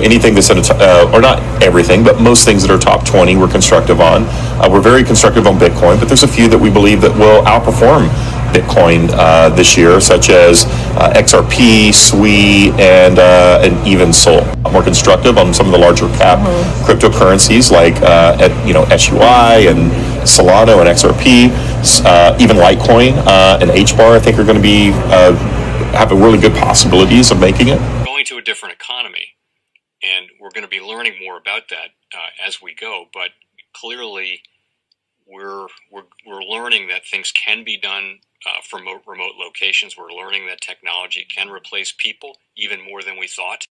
anything that's or not everything, but most things that are top 20 we're constructive on. We're very constructive on Bitcoin, but there's a few that we believe that will outperform Bitcoin this year, such as XRP, SWI, and even Sol. More constructive on some of the larger cap cryptocurrencies like SUI and Solana and XRP, even Litecoin and HBAR. I think are going to be have a really good possibilities of making it. Going to a different economy, and we're going to be learning more about that as we go. But clearly, we're learning that things can be done from remote locations. We're learning that technology can replace people even more than we thought.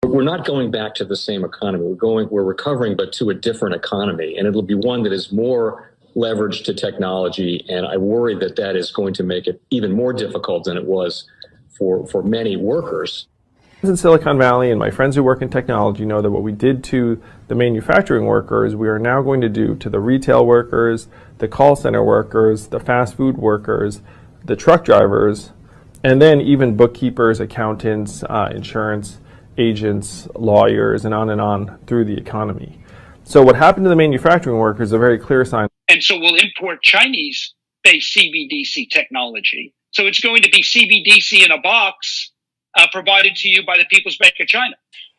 We're not going back to the same economy. We're recovering, but to a different economy, and it'll be one that is more leveraged to technology. And I worry that that is going to make it even more difficult than it was for many workers. In Silicon Valley, and my friends who work in technology know that what we did to the manufacturing workers, we are now going to do to the retail workers, the call center workers, the fast food workers, the truck drivers, and then even bookkeepers, accountants, insurance agents, lawyers, and on through the economy. So what happened to the manufacturing workers is a very clear sign. And so we'll import Chinese-based CBDC technology. So it's going to be CBDC in a box provided to you by the People's Bank of China.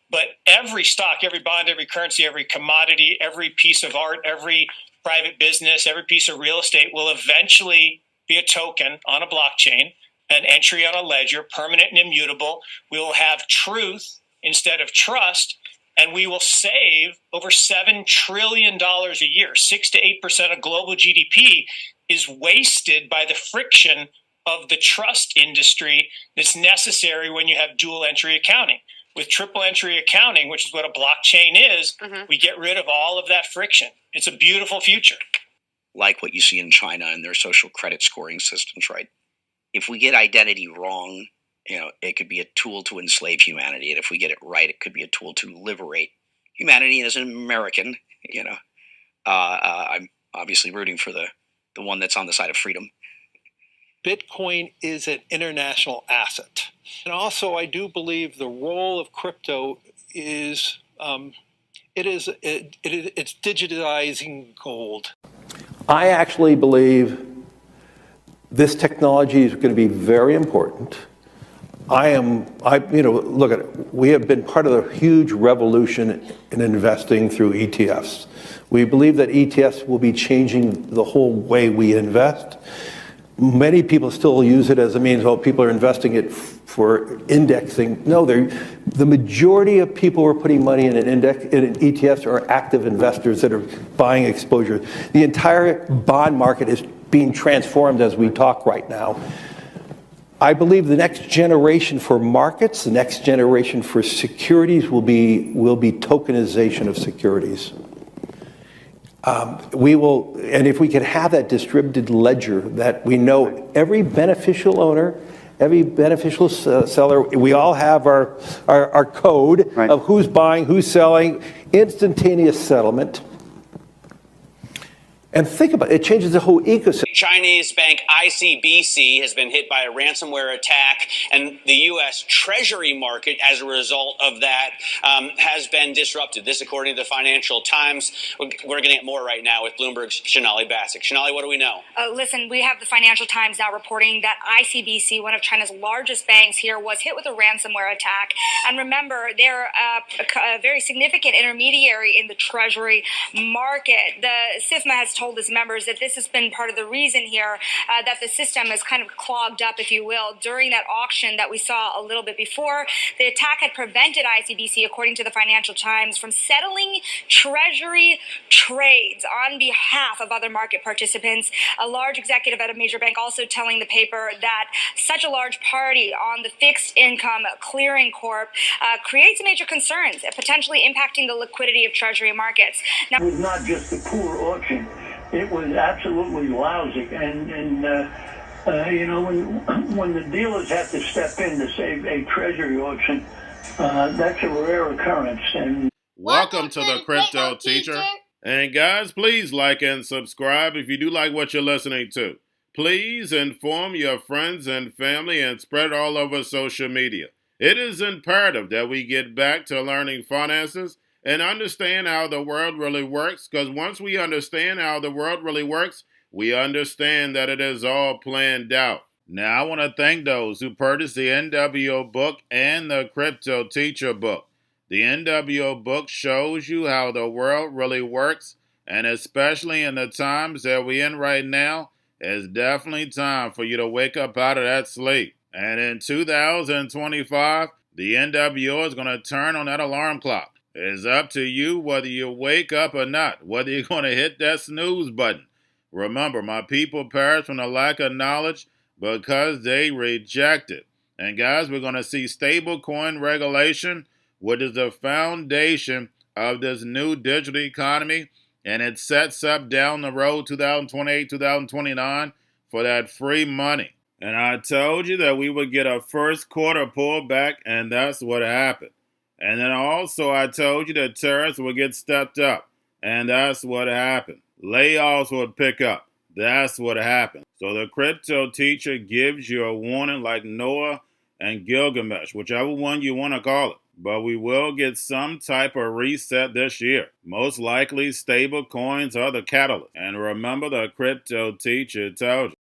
But every stock, every bond, every currency, every commodity, every piece of art, every private business, every piece of real estate will eventually be a token on a blockchain, an entry on a ledger, permanent and immutable. We will have truth instead of trust, and we will save over $7 trillion a year. 6 to 8% of global GDP is wasted by the friction of the trust industry that's necessary when you have dual entry accounting. With triple entry accounting, which is what a blockchain is, we get rid of all of that friction. It's a beautiful future. Like what you see in China and their social credit scoring systems, right? If we get identity wrong, it could be a tool to enslave humanity. And if we get it right, it could be a tool to liberate humanity. And as an American, I'm obviously rooting for the one that's on the side of freedom. Bitcoin is an international asset. And also, I do believe the role of crypto is, it's digitizing gold. I actually believe this technology is going to be very important. Look at it. We have been part of a huge revolution in investing through ETFs. We believe that ETFs will be changing the whole way we invest. Many people still use it as a means, people are investing it for indexing. No, the majority of people who are putting money in in ETFs are active investors that are buying exposure. The entire bond market is being transformed as we talk right now. I believe the next generation for markets, the next generation for securities will be tokenization of securities. And if we can have that distributed ledger that we know every beneficial owner, every beneficial seller, we all have our code of who's buying, who's selling, instantaneous settlement. And think about it, it changes the whole ecosystem. Chinese bank ICBC has been hit by a ransomware attack, and the U.S. Treasury market, as a result of that, has been disrupted. This, according to the Financial Times. We're getting it more right now with Bloomberg's Shonali Basak. Shonali, what do we know? Listen, we have the Financial Times now reporting that ICBC, one of China's largest banks here, was hit with a ransomware attack. And remember, they're a very significant intermediary in the Treasury market. The SIFMA has told its members that this has been part of the reason here that the system is kind of clogged up, if you will, during that auction that we saw a little bit before. The attack had prevented ICBC, according to the Financial Times, from settling Treasury trades on behalf of other market participants. A large executive at a major bank also telling the paper that such a large party on the fixed income clearing corp creates major concerns, potentially impacting the liquidity of Treasury markets. Now, it was not just a poor auction. It was absolutely lousy, and when the dealers have to step in to save a treasury auction, that's a rare occurrence. And welcome to the Crypto Teacher. And guys, please like and subscribe if you do like what you're listening to. Please inform your friends and family and spread all over social media. It is imperative that we get back to learning finances and understand how the world really works, because once we understand how the world really works, we understand that it is all planned out. Now, I want to thank those who purchased the NWO book and the Cryptoteacher book. The NWO book shows you how the world really works, and especially in the times that we're in right now, it's definitely time for you to wake up out of that sleep. And in 2025, the NWO is going to turn on that alarm clock. It's up to you whether you wake up or not, whether you're going to hit that snooze button. Remember, my people perish from the lack of knowledge because they reject it. And guys, we're going to see stablecoin regulation, which is the foundation of this new digital economy, and it sets up down the road 2028, 2029 for that free money. And I told you that we would get a first quarter pullback, and that's what happened. And then also I told you that tariffs would get stepped up, and that's what happened. Layoffs would pick up. That's what happened. So the Cryptoteacher gives you a warning like Noah and Gilgamesh, whichever one you want to call it. But we will get some type of reset this year. Most likely stable coins are the catalyst. And remember, the Cryptoteacher told you.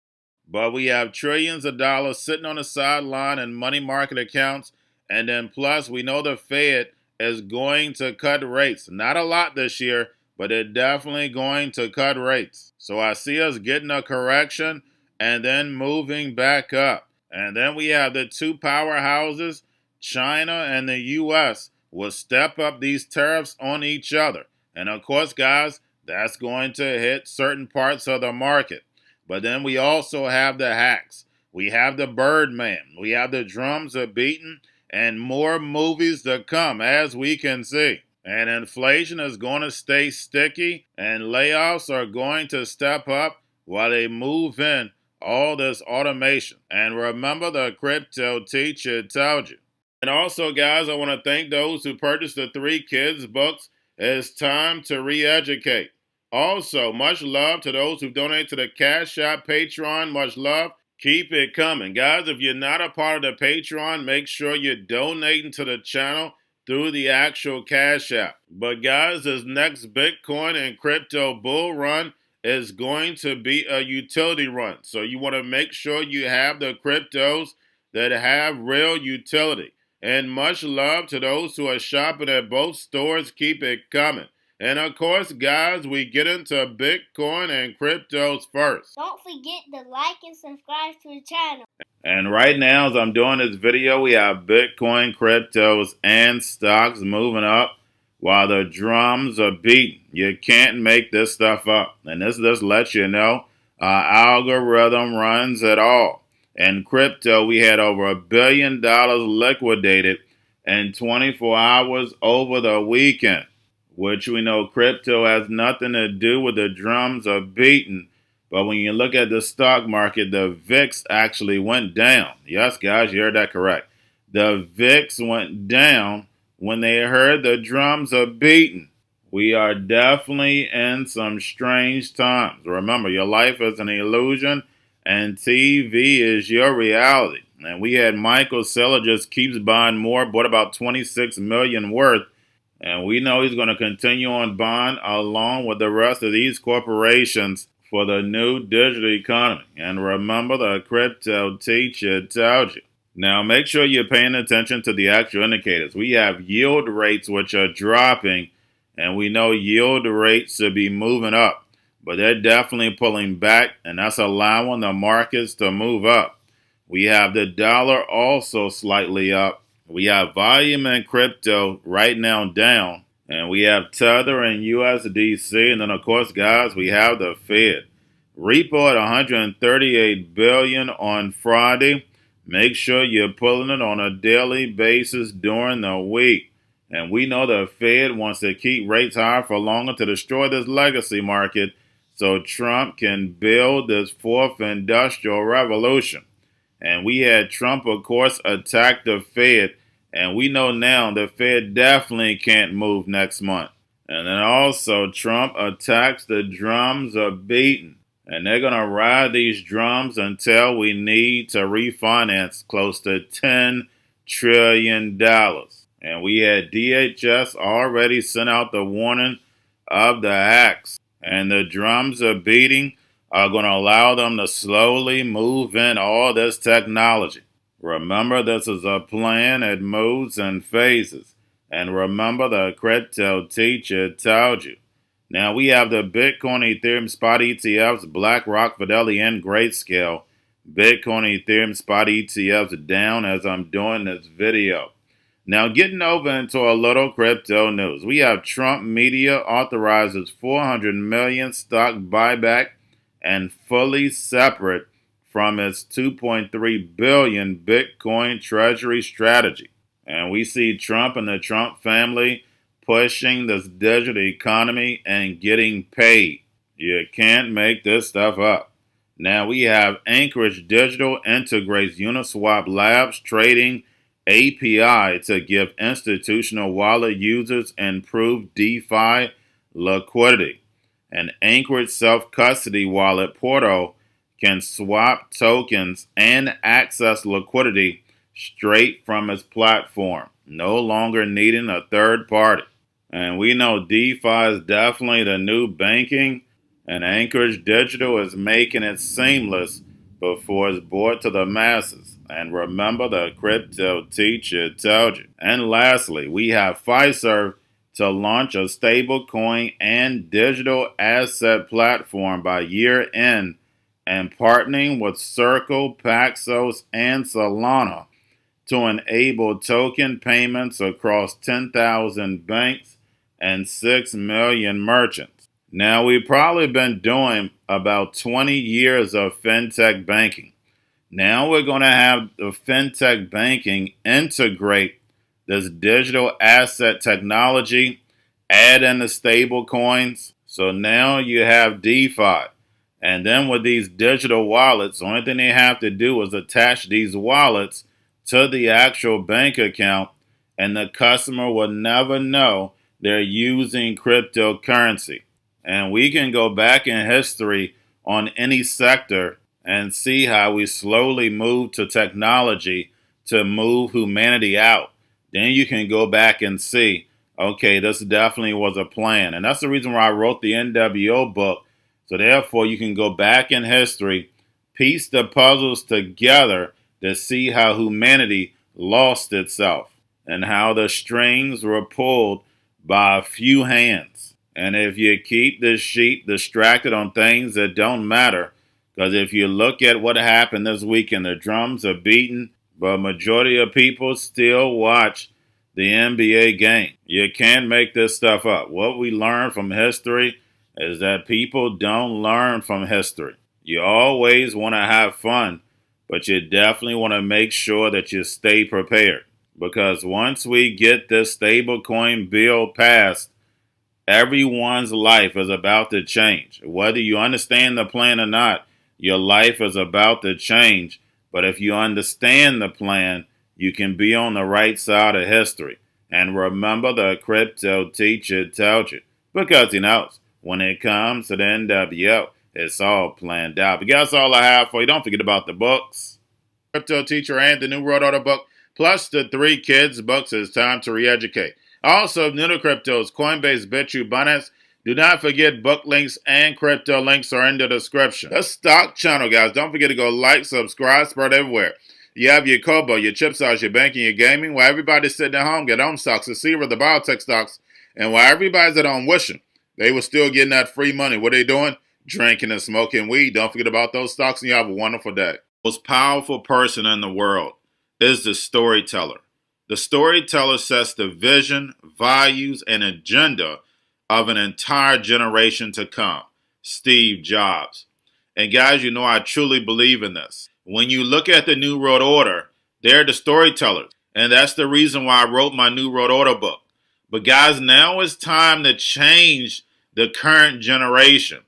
But we have trillions of dollars sitting on the sideline in money market accounts. And then plus, we know the Fed is going to cut rates. Not a lot this year, but they're definitely going to cut rates. So I see us getting a correction and then moving back up. And then we have the two powerhouses, China and the U.S., will step up these tariffs on each other. And of course, guys, that's going to hit certain parts of the market. But then we also have the hacks. We have the Birdman. We have the drums are beaten, and more movies to come, as we can see. And inflation is going to stay sticky, and layoffs are going to step up while they move in all this automation. And remember, the Cryptoteacher told you. And also, guys, I want to thank those who purchased the 3 kids books. It's time to re-educate. Also, much love to those who donate to the Cash App, Patreon. Much love. Keep it coming. Guys, if you're not a part of the Patreon, make sure you're donating to the channel through the actual Cash App. But guys, this next Bitcoin and crypto bull run is going to be a utility run. So you want to make sure you have the cryptos that have real utility. And much love to those who are shopping at both stores. Keep it coming. And of course, guys, we get into Bitcoin and cryptos first. Don't forget to like and subscribe to the channel. And right now, as I'm doing this video, we have Bitcoin, cryptos, and stocks moving up while the drums are beating. You can't make this stuff up. And this just lets you know our algorithm runs it all. In crypto, we had over $1 billion liquidated in 24 hours over the weekend, which we know crypto has nothing to do with the drums are beating. But when you look at the stock market, the VIX actually went down. Yes, guys, you heard that correct. The VIX went down when they heard the drums are beating. We are definitely in some strange times. Remember, your life is an illusion and TV is your reality. And we had Michael Saylor just keeps buying more, bought about $26 million worth. And we know he's going to continue on buying along with the rest of these corporations for the new digital economy. And remember, the Cryptoteacher told you. Now, make sure you're paying attention to the actual indicators. We have yield rates which are dropping, and we know yield rates should be moving up. But they're definitely pulling back, and that's allowing the markets to move up. We have the dollar also slightly up. We have volume in crypto right now down. And we have Tether and USDC. And then, of course, guys, we have the Fed. Repo at $138 billion on Friday. Make sure you're pulling it on a daily basis during the week. And we know the Fed wants to keep rates high for longer to destroy this legacy market so Trump can build this fourth industrial revolution. And we had Trump, of course, attack the Fed. And we know now the Fed definitely can't move next month. And then also Trump attacks the drums are beaten. And they're going to ride these drums until we need to refinance close to $10 trillion. And we had DHS already sent out the warning of the hacks. And the drums are beating are going to allow them to slowly move in all this technology. Remember, this is a plan. It moves in phases. And remember, the crypto teacher told you. Now we have the Bitcoin, Ethereum spot ETFs, BlackRock, Fidelity, and Grayscale. Bitcoin, Ethereum spot ETFs down as I'm doing this video. Now getting over into a little crypto news. We have Trump media authorizes 400 million stock buyback and fully separate from its 2.3 billion Bitcoin treasury strategy. And we see Trump and the Trump family pushing this digital economy and getting paid. You can't make this stuff up. Now we have Anchorage Digital integrates Uniswap Labs trading API to give institutional wallet users improved DeFi liquidity. An Anchorage self-custody wallet portal can swap tokens and access liquidity straight from its platform, no longer needing a third party. And we know DeFi is definitely the new banking, and Anchorage Digital is making it seamless before it's brought to the masses. And remember, the crypto teacher told you. And lastly, we have Fiserv to launch a stablecoin and digital asset platform by year end and partnering with Circle, Paxos, and Solana to enable token payments across 10,000 banks and 6 million merchants. Now, we've probably been doing about 20 years of fintech banking. Now we're going to have the fintech banking integrate this digital asset technology, add in the stable coins. So now you have DeFi. And then with these digital wallets, the only thing they have to do is attach these wallets to the actual bank account, and the customer will never know they're using cryptocurrency. And we can go back in history on any sector and see how we slowly move to technology to move humanity out. Then you can go back and see, okay, this definitely was a plan. And that's the reason why I wrote the NWO book. So therefore, you can go back in history, piece the puzzles together to see how humanity lost itself and how the strings were pulled by a few hands. And if you keep the sheep distracted on things that don't matter, because if you look at what happened this weekend, the drums are beaten, but majority of people still watch the NBA game. You can't make this stuff up. What we learn from history is that people don't learn from history. You always want to have fun, but you definitely want to make sure that you stay prepared. Because once we get this stablecoin bill passed, everyone's life is about to change. Whether you understand the plan or not, your life is about to change. But if you understand the plan, you can be on the right side of history. And remember, the crypto teacher told you, because he knows when it comes to the NWO, it's all planned out. But that's all I have for you. Don't forget about the books. Crypto Teacher and the new World Order book, plus the 3 kids books. It's time to re-educate. Also, new to cryptos, Coinbase, Bitrue, Binance. Do not forget book links and crypto links are in the description. The stock channel, guys. Don't forget to go like, subscribe, spread everywhere. You have your Kobo, your chip stocks, your banking, your gaming. While everybody's sitting at home, get home stocks, the Seaver, the biotech stocks. And while everybody's at home wishing they were still getting that free money, what are they doing? Drinking and smoking weed. Don't forget about those stocks, and you have a wonderful day. The most powerful person in the world is the storyteller. The storyteller sets the vision, values, and agenda of an entire generation to come. Steve Jobs. And guys, you know I truly believe in this. When you look at the New World Order, they're the storytellers. And that's the reason why I wrote my New World Order book. But guys, now it's time to change the current generation.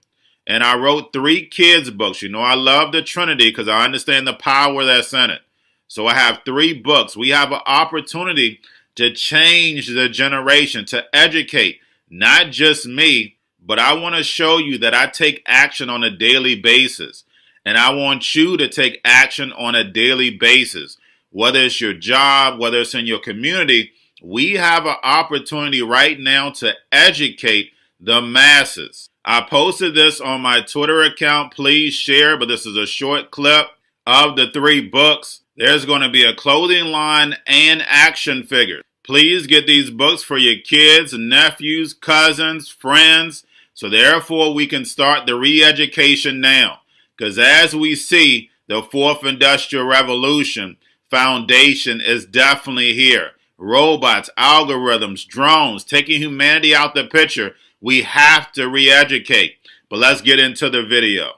And I wrote 3 kids books. You know I love the Trinity because I understand the power that's in it. So I have 3 books. We have an opportunity to change the generation, to educate, not just me, but I want to show you that I take action on a daily basis. And I want you to take action on a daily basis. whether it's your job, whether it's in your community, we have an opportunity right now to educate the masses. I posted this on my Twitter account. Please share, but this is a short clip of the 3 books. There's going to be a clothing line and action figures. Please get these books for your kids, nephews, cousins, friends, so therefore we can start the re-education now. Because as we see, the 4th Industrial Revolution foundation is definitely here. Robots, algorithms, drones, taking humanity out the picture. We have to re-educate. But let's get into the video.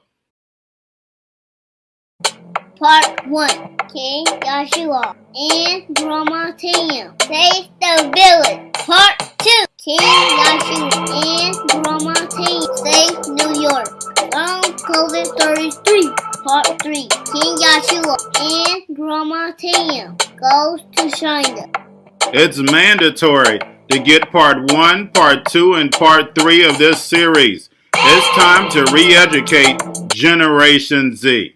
Part 1. King Joshua and Drama Team save the village. Part 2. King Joshua and Drama Team save New York from COVID Stories 3. Part 3. King Joshua and Drama Team goes to China. It's mandatory to get part 1, part 2, and part 3 of this series. It's time to re-educate Generation Z.